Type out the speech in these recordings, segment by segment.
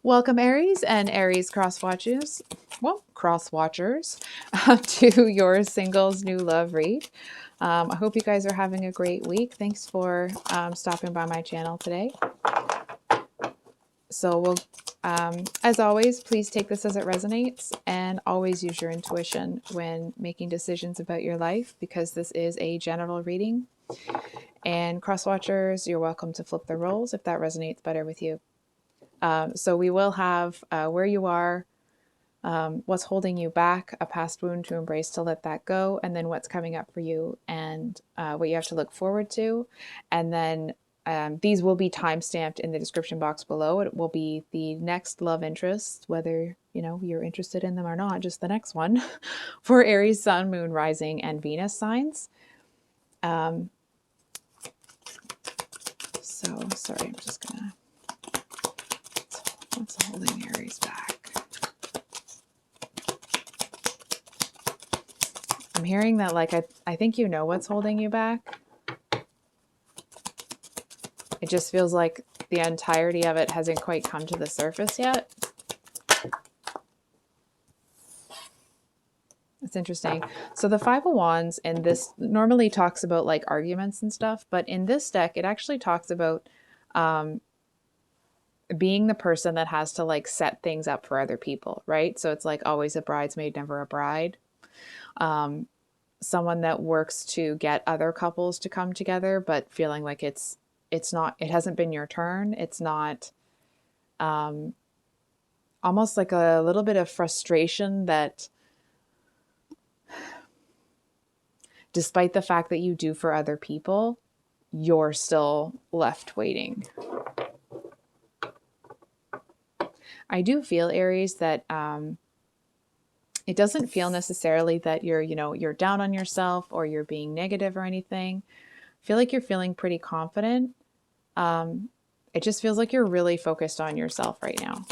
Welcome Aries and Aries cross-watchers, to your singles new love read. I hope you guys are having a great week. Thanks for stopping by my channel today. So as always, please take this as it resonates and always use your intuition when making decisions about your life, because this is a general reading. And cross-watchers, you're welcome to flip the roles if that resonates better with you. So we will have where you are, what's holding you back, a past wound to embrace to let that go, and then what's coming up for you and what you have to look forward to. And then these will be time-stamped in the description box below. It will be the next love interest, whether you're interested in them or not, just the next one for Aries Sun, Moon, Rising, and Venus signs. So sorry, I'm just gonna... What's holding Aries back? I'm hearing that, like, I think you know what's holding you back. It just feels like the entirety of it hasn't quite come to the surface yet. It's interesting. So the Five of Wands in this normally talks about like arguments and stuff, but in this deck, it actually talks about being the person that has to like set things up for other people, right? So it's like always a bridesmaid, never a bride. Someone that works to get other couples to come together, but feeling like it hasn't been your turn. It's not, almost like a little bit of frustration that despite the fact that you do for other people, you're still left waiting. I do feel, Aries, that it doesn't feel necessarily that you're down on yourself or you're being negative or anything. I feel like you're feeling pretty confident. It just feels like you're really focused on yourself right now.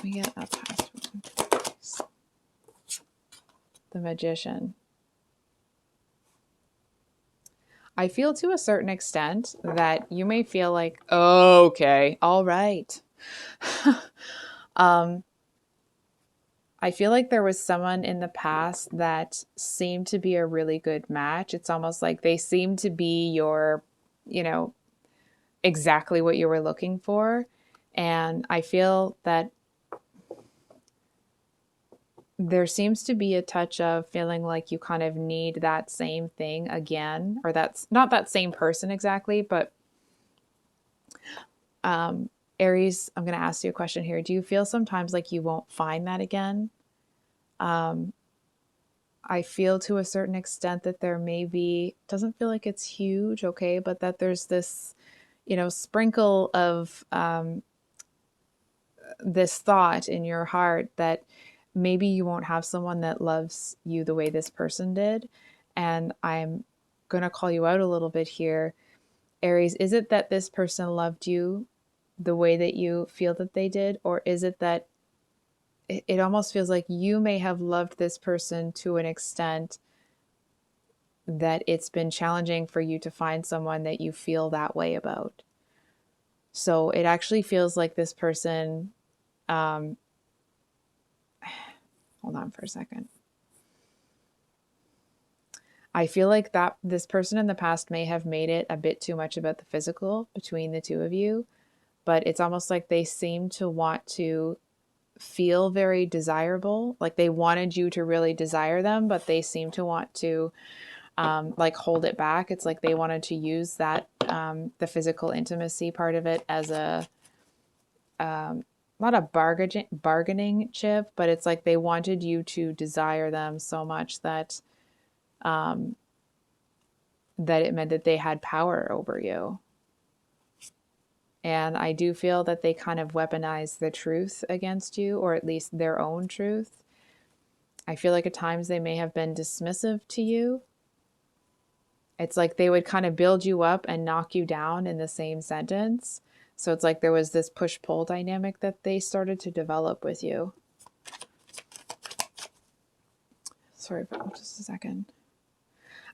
We get a past one. The Magician. I feel to a certain extent that you may feel like, oh, okay, all right. I feel like there was someone in the past that seemed to be a really good match. It's almost like they seemed to be your, exactly what you were looking for. And I feel that there seems to be a touch of feeling like you kind of need that same thing again, or that's not that same person exactly, but Aries, I'm going to ask you a question here. Do you feel sometimes like you won't find that again? I feel to a certain extent that there may be, doesn't feel like it's huge, okay, but that there's this, sprinkle of this thought in your heart that maybe you won't have someone that loves you the way this person did. And I'm going to call you out a little bit here. Aries, is it that this person loved you the way that you feel that they did? Or is it that it almost feels like you may have loved this person to an extent that it's been challenging for you to find someone that you feel that way about? So it actually feels like this person, hold on for a second. I feel like that this person in the past may have made it a bit too much about the physical between the two of you, but it's almost like they seem to want to feel very desirable. Like they wanted you to really desire them, but they seem to want to like hold it back. It's like they wanted to use that, the physical intimacy part of it as a, not a bargaining chip, but it's like they wanted you to desire them so much that that it meant that they had power over you. And I do feel that they kind of weaponized the truth against you, or at least their own truth. I feel like at times they may have been dismissive to you. It's like they would kind of build you up and knock you down in the same sentence. So it's like there was this push-pull dynamic that they started to develop with you. Sorry, but just a second.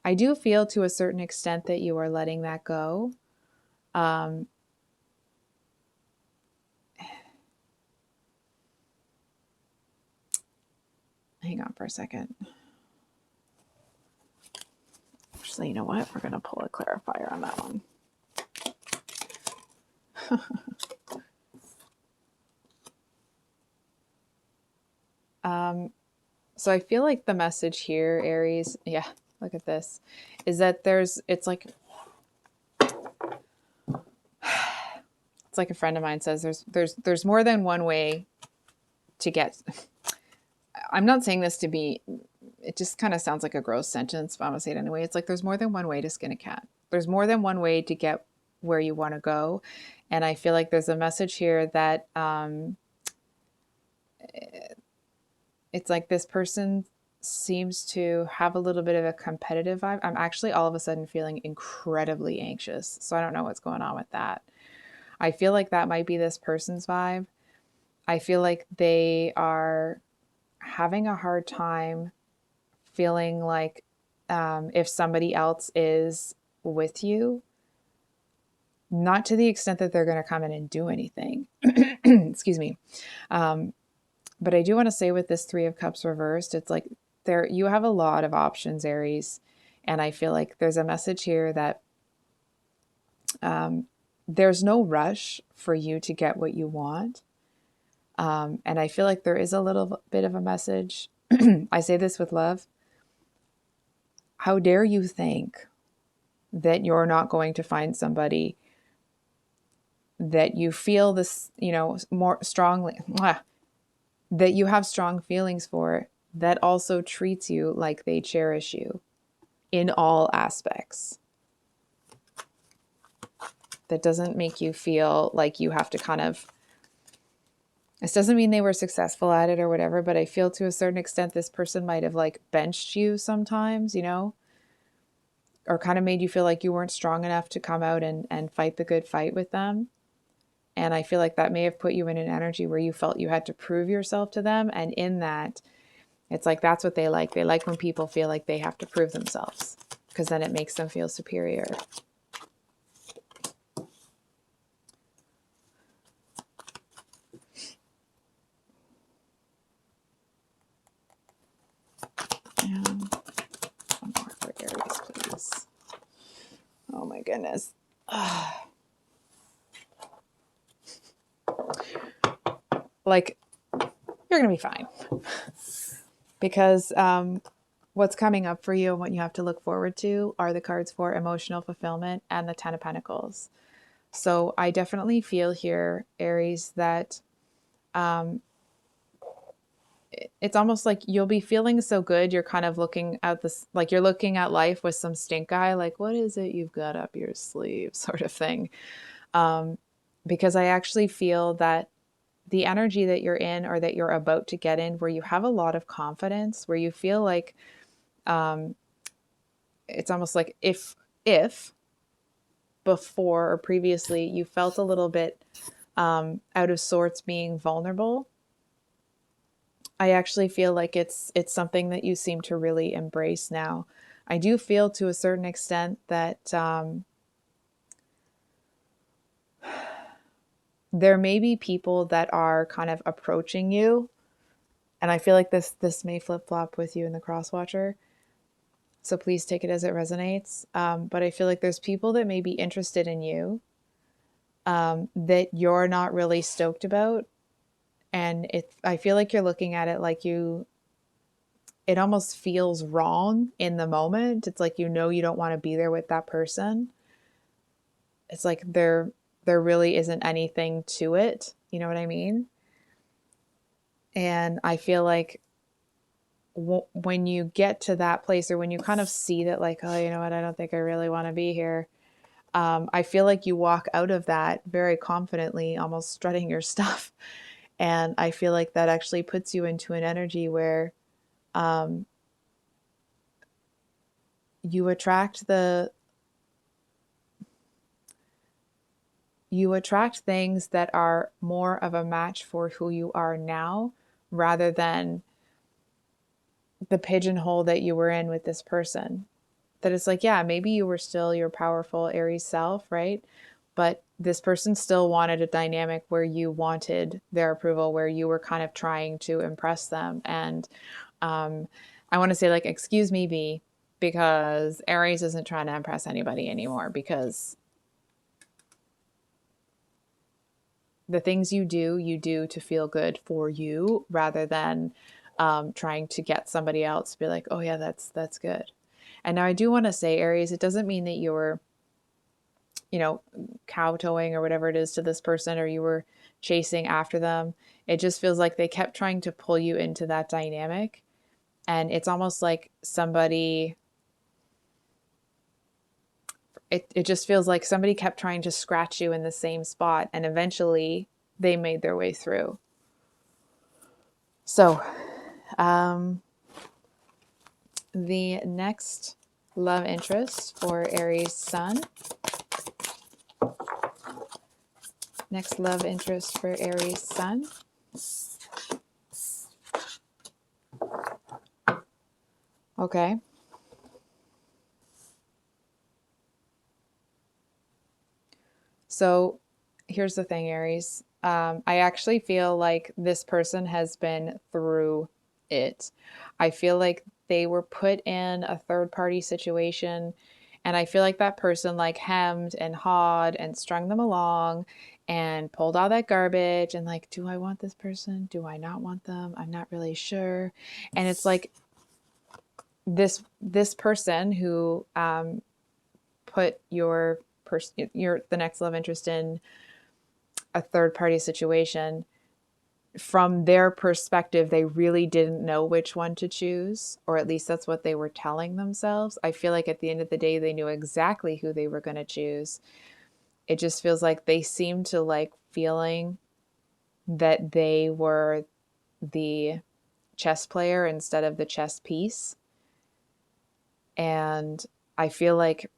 I do feel to a certain extent that you are letting that go. hang on for a second. Actually, you know what? We're going to pull a clarifier on that one. So I feel like the message here, Aries, yeah, look at this, is that it's like a friend of mine says, there's more than one way to get. I'm not saying this to be, it just kind of sounds like a gross sentence, but I'm gonna say it anyway. It's like there's more than one way to skin a cat. There's more than one way to get where you want to go. And I feel like there's a message here that it's like this person seems to have a little bit of a competitive vibe. I'm actually all of a sudden feeling incredibly anxious. So I don't know what's going on with that. I feel like that might be this person's vibe. I feel like they are having a hard time feeling like if somebody else is with you, not to the extent that they're going to come in and do anything. Excuse me. But I do want to say with this Three of Cups reversed, it's like you have a lot of options, Aries. And I feel like there's a message here that there's no rush for you to get what you want. And I feel like there is a little bit of a message. I say this with love. How dare you think that you're not going to find somebody that you feel this, more strongly, that you have strong feelings for, that also treats you like they cherish you in all aspects. That doesn't make you feel like you have to kind of, this doesn't mean they were successful at it or whatever, but I feel to a certain extent this person might have like benched you sometimes, or kind of made you feel like you weren't strong enough to come out and fight the good fight with them. And I feel like that may have put you in an energy where you felt you had to prove yourself to them. And in that, it's like that's what they like. They like when people feel like they have to prove themselves, because then it makes them feel superior. And one more for Aries, please. Oh my goodness. Like, you're going to be fine. Because what's coming up for you and what you have to look forward to are the cards for emotional fulfillment and the Ten of Pentacles. So I definitely feel here, Aries, that it's almost like you'll be feeling so good. You're kind of looking at this, like you're looking at life with some stink eye, like, what is it you've got up your sleeve sort of thing. Because I actually feel that the energy that you're in or that you're about to get in, where you have a lot of confidence, where you feel like it's almost like if before or previously you felt a little bit out of sorts being vulnerable, I actually feel like it's something that you seem to really embrace now. I do feel to a certain extent that there may be people that are kind of approaching you, and I feel like this may flip-flop with you in the cross-watcher, so please take it as it resonates. But I feel like there's people that may be interested in you that you're not really stoked about, and I feel like you're looking at it like it almost feels wrong in the moment. It's like you don't want to be there with that person. It's like there really isn't anything to it. You know what I mean? And I feel like when you get to that place, or when you kind of see that, like, oh, you know what, I don't think I really want to be here. I feel like you walk out of that very confidently, almost strutting your stuff. And I feel like that actually puts you into an energy where you attract things that are more of a match for who you are now, rather than the pigeonhole that you were in with this person. That it's like, yeah, maybe you were still your powerful Aries self, right? But this person still wanted a dynamic where you wanted their approval, where you were kind of trying to impress them. And I want to say like, excuse me, B, because Aries isn't trying to impress anybody anymore, because the things you do to feel good for you rather than trying to get somebody else to be like, oh yeah, that's good. And now I do want to say, Aries, it doesn't mean that you're, kowtowing or whatever it is to this person, or you were chasing after them. It just feels like they kept trying to pull you into that dynamic. And it's almost like it just feels like somebody kept trying to scratch you in the same spot, and eventually they made their way through. So, the next love interest for Aries Sun. Next love interest for Aries Sun. Okay. So here's the thing, Aries. I actually feel like this person has been through it. I feel like they were put in a third party situation, and I feel like that person like hemmed and hawed and strung them along and pulled all that garbage and like, do I want this person? Do I not want them? I'm not really sure. And it's like this person who put your the next love interest in a third party situation, from their perspective, they really didn't know which one to choose, or at least that's what they were telling themselves. I feel like at the end of the day, they knew exactly who they were going to choose. It just feels like they seemed to like feeling that they were the chess player instead of the chess piece. And I feel like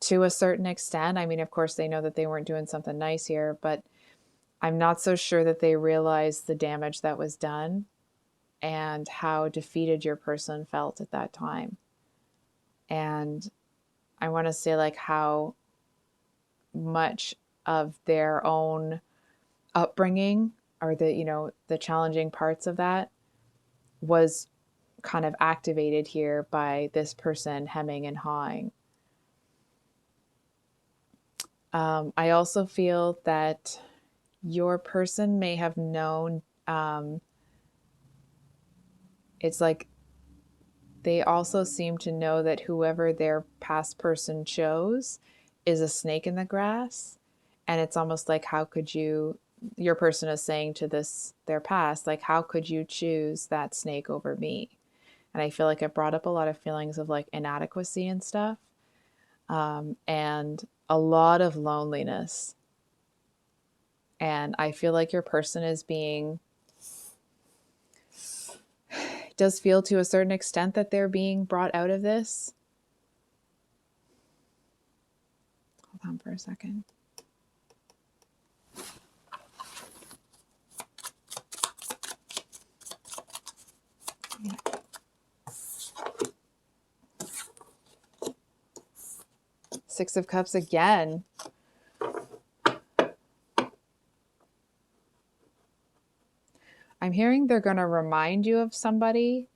to a certain extent, I mean, of course, they know that they weren't doing something nice here, but I'm not so sure that they realized the damage that was done and how defeated your person felt at that time. And I want to say like how much of their own upbringing, or the challenging parts of that, was kind of activated here by this person hemming and hawing. I also feel that your person may have known, it's like they also seem to know that whoever their past person chose is a snake in the grass. And it's almost like, how could your person is saying to their past, like, how could you choose that snake over me? And I feel like it brought up a lot of feelings of like inadequacy and stuff, and a lot of loneliness. And I feel like your person does feel to a certain extent that they're being brought out of this. Hold on for a second. Yeah. Six of Cups again. I'm hearing they're going to remind you of somebody.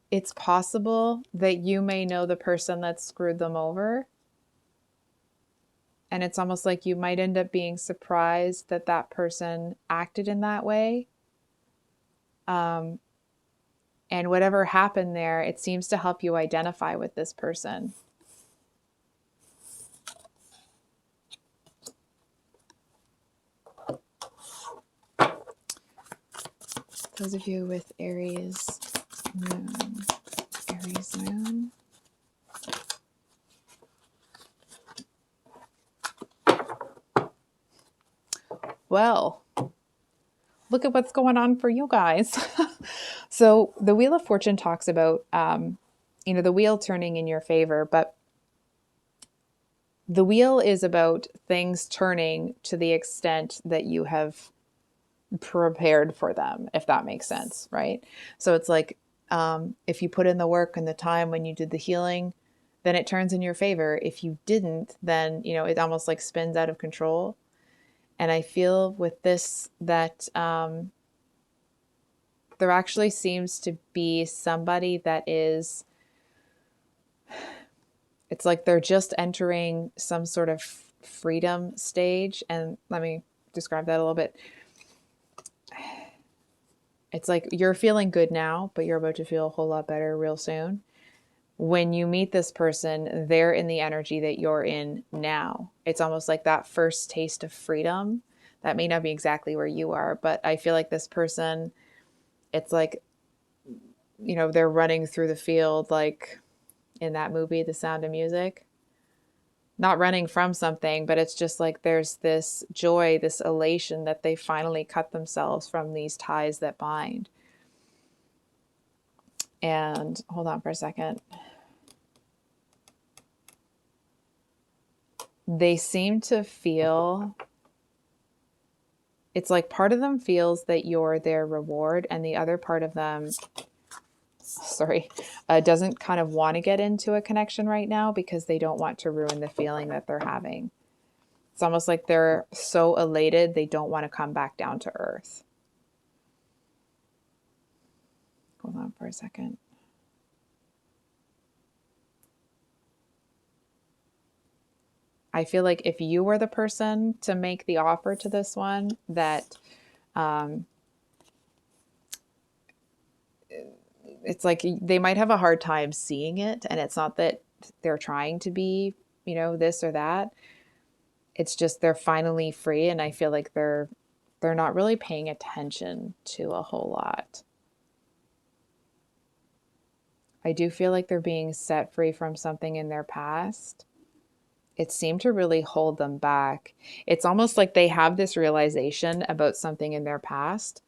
It's possible that you may know the person that screwed them over. And it's almost like you might end up being surprised that that person acted in that way. And whatever happened there, it seems to help you identify with this person. Those of you with Aries Moon. Aries Moon. Well, look at what's going on for you guys. So the Wheel of Fortune talks about, the wheel turning in your favor, but the wheel is about things turning to the extent that you have prepared for them, if that makes sense, right? So it's like, if you put in the work and the time when you did the healing, then it turns in your favor. If you didn't, then, it almost like spins out of control. And I feel with this that there actually seems to be somebody that is, it's like they're just entering some sort of freedom stage. And let me describe that a little bit. It's like you're feeling good now, but you're about to feel a whole lot better real soon. When you meet this person, they're in the energy that you're in now. It's almost like that first taste of freedom. That may not be exactly where you are, but I feel like this person, it's like, they're running through the field like in that movie, The Sound of Music. Not running from something, but it's just like there's this joy, this elation that they finally cut themselves from these ties that bind. And hold on for a second. They seem to feel, it's like part of them feels that you're their reward, and the other part of them, doesn't kind of want to get into a connection right now because they don't want to ruin the feeling that they're having. It's almost like they're so elated, they don't want to come back down to earth. Hold on for a second. I feel like if you were the person to make the offer to this one, that it's like they might have a hard time seeing it. And it's not that they're trying to be, this or that. It's just they're finally free. And I feel like they're not really paying attention to a whole lot. I do feel like they're being set free from something in their past. It seemed to really hold them back. It's almost like they have this realization about something in their past.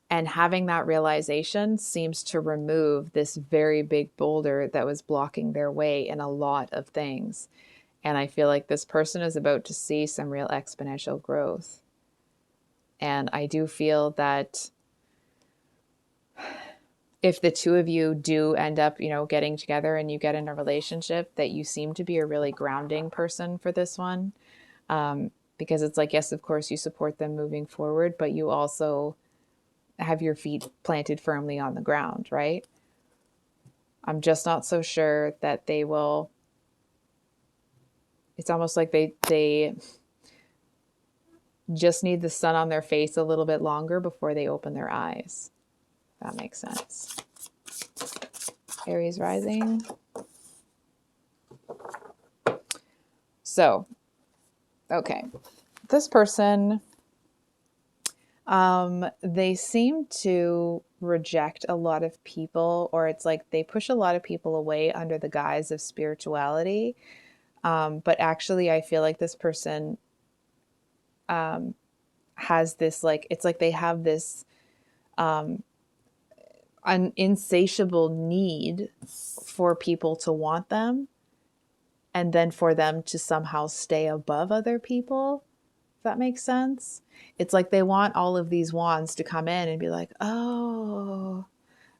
And having that realization seems to remove this very big boulder that was blocking their way in a lot of things. And I feel like this person is about to see some real exponential growth. And I do feel that if the two of you do end up, getting together and you get in a relationship, that you seem to be a really grounding person for this one. Because it's like, yes, of course you support them moving forward, but you also have your feet planted firmly on the ground, right? I'm just not so sure that they will. It's almost like they just need the sun on their face a little bit longer before they open their eyes. That makes sense. Aries Rising. So, okay. This person, they seem to reject a lot of people, or it's like they push a lot of people away under the guise of spirituality. But actually, I feel like this person has this, like, it's like they have this an insatiable need for people to want them, and then for them to somehow stay above other people. If that makes sense. It's like they want all of these wands to come in and be like, oh,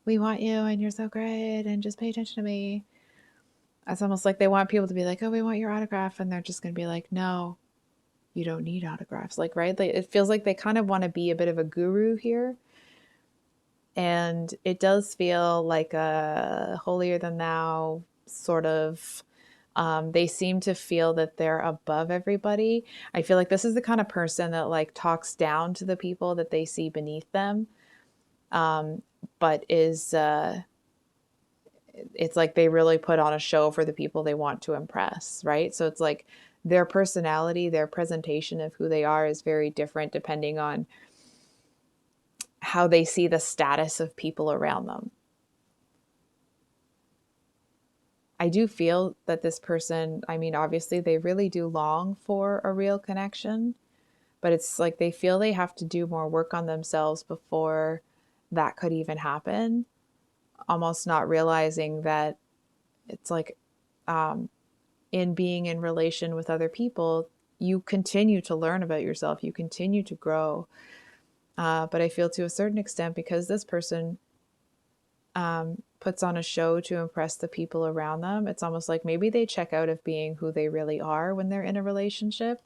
we want you and you're so great and just pay attention to me. It's almost like they want people to be like, oh, we want your autograph. And they're just going to be like, no, you don't need autographs. Like, right? Like, it feels like they kind of want to be a bit of a guru here. And it does feel like a holier than thou sort of, they seem to feel that they're above everybody. I feel like this is the kind of person that like talks down to the people that they see beneath them. But is, it's like they really put on a show for the people they want to impress, right? So it's like their personality, their presentation of who they are is very different depending on how they see the status of people around them. I do feel that this person, I mean, obviously they really do long for a real connection, but it's like they feel they have to do more work on themselves before that could even happen. Almost not realizing that it's like, in being in relation with other people, you continue to learn about yourself, you continue to grow. But I feel to a certain extent, because this person puts on a show to impress the people around them, it's almost like maybe they check out of being who they really are when they're in a relationship.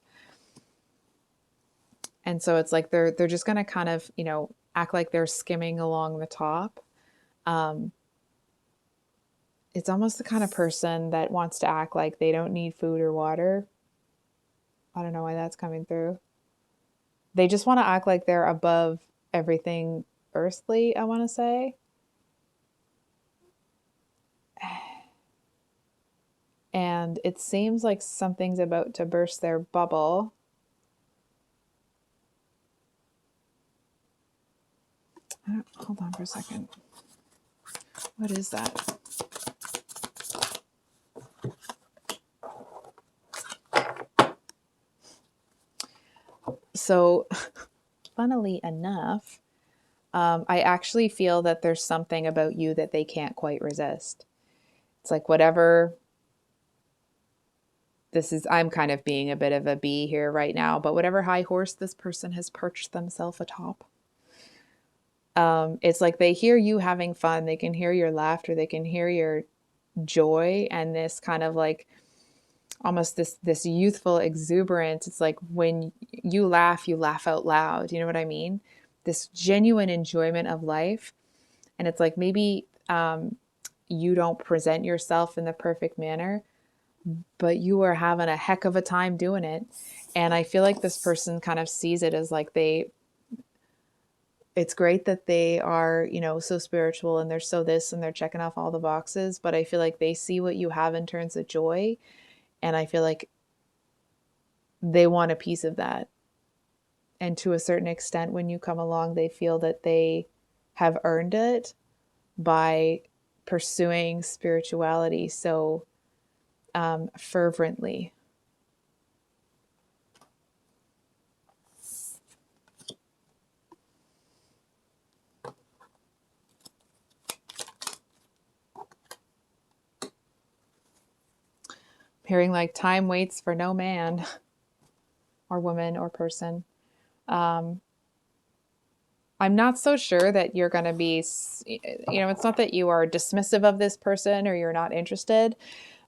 And so it's like they're just going to kind of, act like they're skimming along the top. It's almost the kind of person that wants to act like they don't need food or water. I don't know why that's coming through. They just want to act like they're above everything earthly, I want to say. And it seems like something's about to burst their bubble. Hold on for a second. What is that? So, funnily enough, I actually feel that there's something about you that they can't quite resist. It's like whatever this is, I'm kind of being a bit of a bee here right now, but whatever high horse this person has perched themselves atop, it's like they hear you having fun, they can hear your laughter, they can hear your joy, and this kind of like almost this youthful exuberance. It's like when you laugh out loud. You know what I mean? This genuine enjoyment of life. And it's like maybe you don't present yourself in the perfect manner, but you are having a heck of a time doing it. And I feel like this person kind of sees it as like it's great that they are, you know, so spiritual and they're so this and they're checking off all the boxes, but I feel like they see what you have in terms of joy. And I feel like they want a piece of that. And to a certain extent, when you come along, they feel that they have earned it by pursuing spirituality so fervently. Hearing like time waits for no man or woman or person. I'm not so sure that you're going to be, you know, it's not that you are dismissive of this person or you're not interested,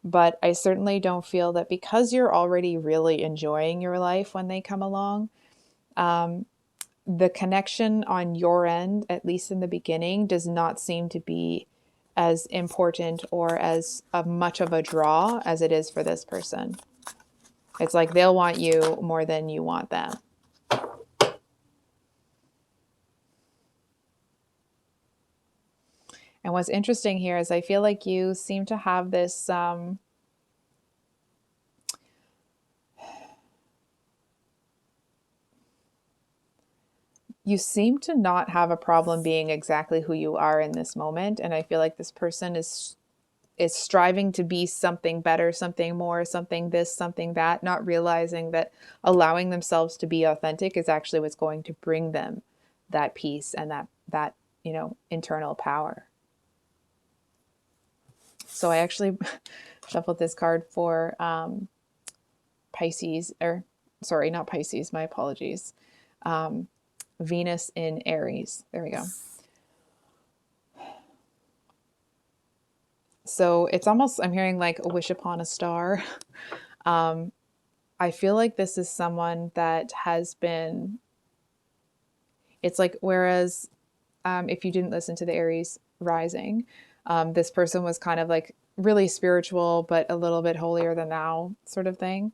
but I certainly don't feel that because you're already really enjoying your life when they come along, the connection on your end, at least in the beginning, does not seem to be as important or as much of a draw as it is for this person. It's like they'll want you more than you want them. And what's interesting here is I feel like you seem to have this you seem to not have a problem being exactly who you are in this moment. And I feel like this person is striving to be something better, something more, something this, something that, not realizing that allowing themselves to be authentic is actually what's going to bring them that peace and that you know, internal power. So I actually shuffled this card for Pisces, or sorry, not Pisces, my apologies. Venus in Aries. There we go. So it's almost, I'm hearing like a wish upon a star. I feel like this is someone that has been, it's like, whereas if you didn't listen to the Aries Rising, this person was kind of like really spiritual, but a little bit holier than thou sort of thing.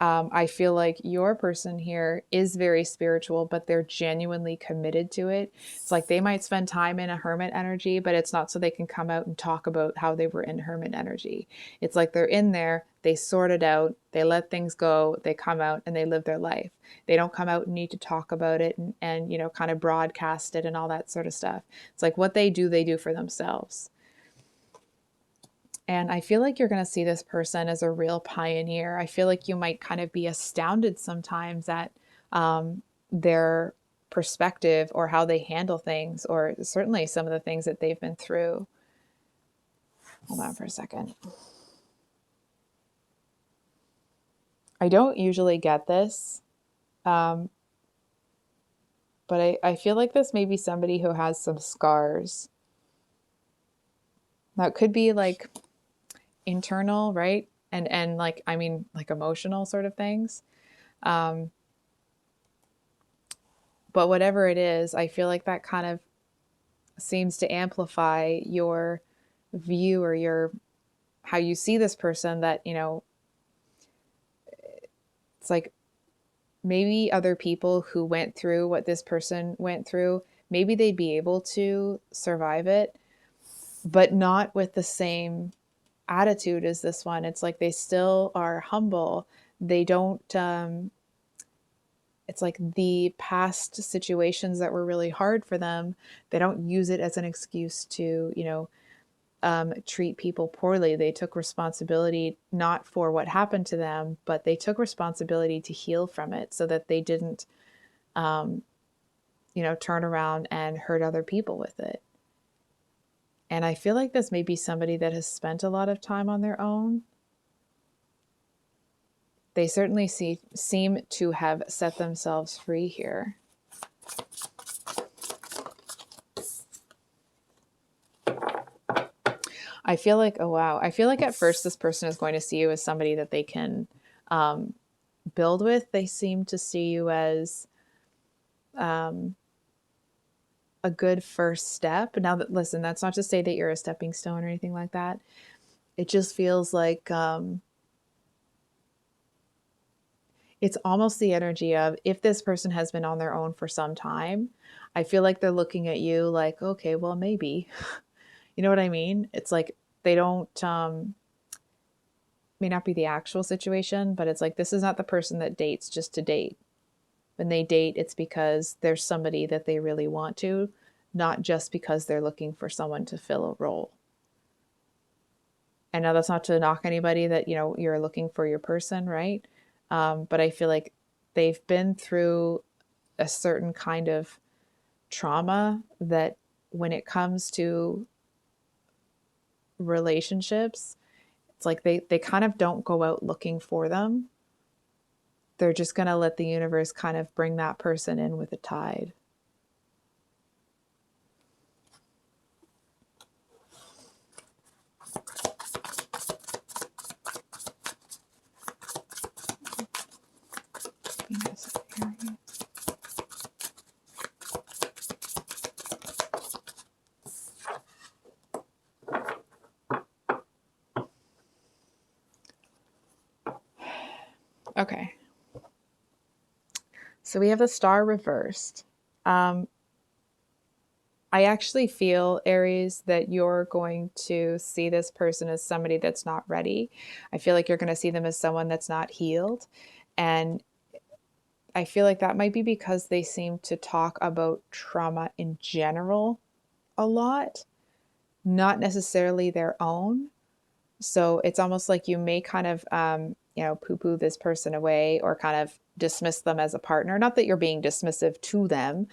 I feel like your person here is very spiritual, but they're genuinely committed to it. It's like they might spend time in a hermit energy, but it's not so they can come out and talk about how they were in hermit energy. It's like they're in there, they sort it out, they let things go, they come out and they live their life. They don't come out and need to talk about it and you know, kind of broadcast it and all that sort of stuff. It's like what they do for themselves. And I feel like you're going to see this person as a real pioneer. I feel like you might kind of be astounded sometimes at their perspective or how they handle things, or certainly some of the things that they've been through. Hold on for a second. I don't usually get this, but I feel like this may be somebody who has some scars. Now, it could be like internal, right? And like, I mean, like emotional sort of things. But whatever it is, I feel like that kind of seems to amplify your view or your how you see this person, that, you know, it's like maybe other people who went through what this person went through, maybe they'd be able to survive it, but not with the same attitude as this one. It's like they still are humble. They don't, it's like the past situations that were really hard for them, they don't use it as an excuse to, you know, treat people poorly. They took responsibility not for what happened to them, but they took responsibility to heal from it so that they didn't, you know, turn around and hurt other people with it. And I feel like this may be somebody that has spent a lot of time on their own. They certainly seem to have set themselves free here. I feel like, oh wow, I feel like at first this person is going to see you as somebody that they can build with. They seem to see you as a good first step. Now that, listen, that's not to say that you're a stepping stone or anything like that. It just feels like it's almost the energy of, if this person has been on their own for some time, I feel like they're looking at you like, okay, well, maybe. You know what I mean? It's like they don't, may not be the actual situation, but it's like, this is not the person that dates just to date. When they date, it's because there's somebody that they really want to, not just because they're looking for someone to fill a role. And now that's not to knock anybody that, you know, you're looking for your person, right? But I feel like they've been through a certain kind of trauma that when it comes to relationships, it's like they kind of don't go out looking for them. They're just going to let the universe kind of bring that person in with a tide. Okay. So we have the Star reversed. I actually feel, Aries, that you're going to see this person as somebody that's not ready. I feel like you're going to see them as someone that's not healed. And I feel like that might be because they seem to talk about trauma in general a lot, not necessarily their own. So it's almost like you may kind of, you know, poo-poo this person away or kind of dismiss them as a partner. Not that you're being dismissive to them,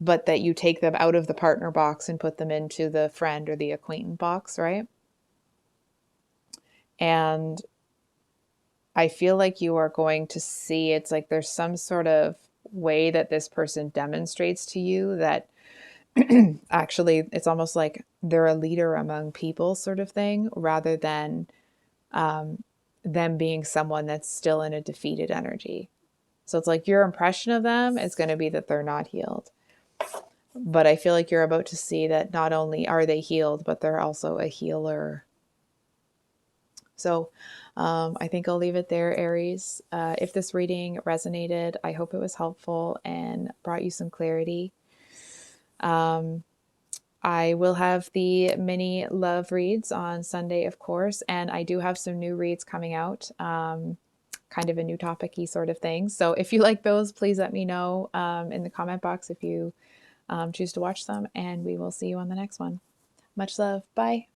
but that you take them out of the partner box and put them into the friend or the acquaintance box, right? And I feel like you are going to see, it's like there's some sort of way that this person demonstrates to you that actually it's almost like they're a leader among people sort of thing, rather than them being someone that's still in a defeated energy. So it's like your impression of them is going to be that they're not healed. But I feel like you're about to see that not only are they healed, but they're also a healer. So I think I'll leave it there, Aries. If this reading resonated, I hope it was helpful and brought you some clarity. I will have the mini love reads on Sunday, of course, and I do have some new reads coming out, kind of a new topic-y sort of thing. So if you like those, please let me know in the comment box if you choose to watch them, and we will see you on the next one. Much love. Bye.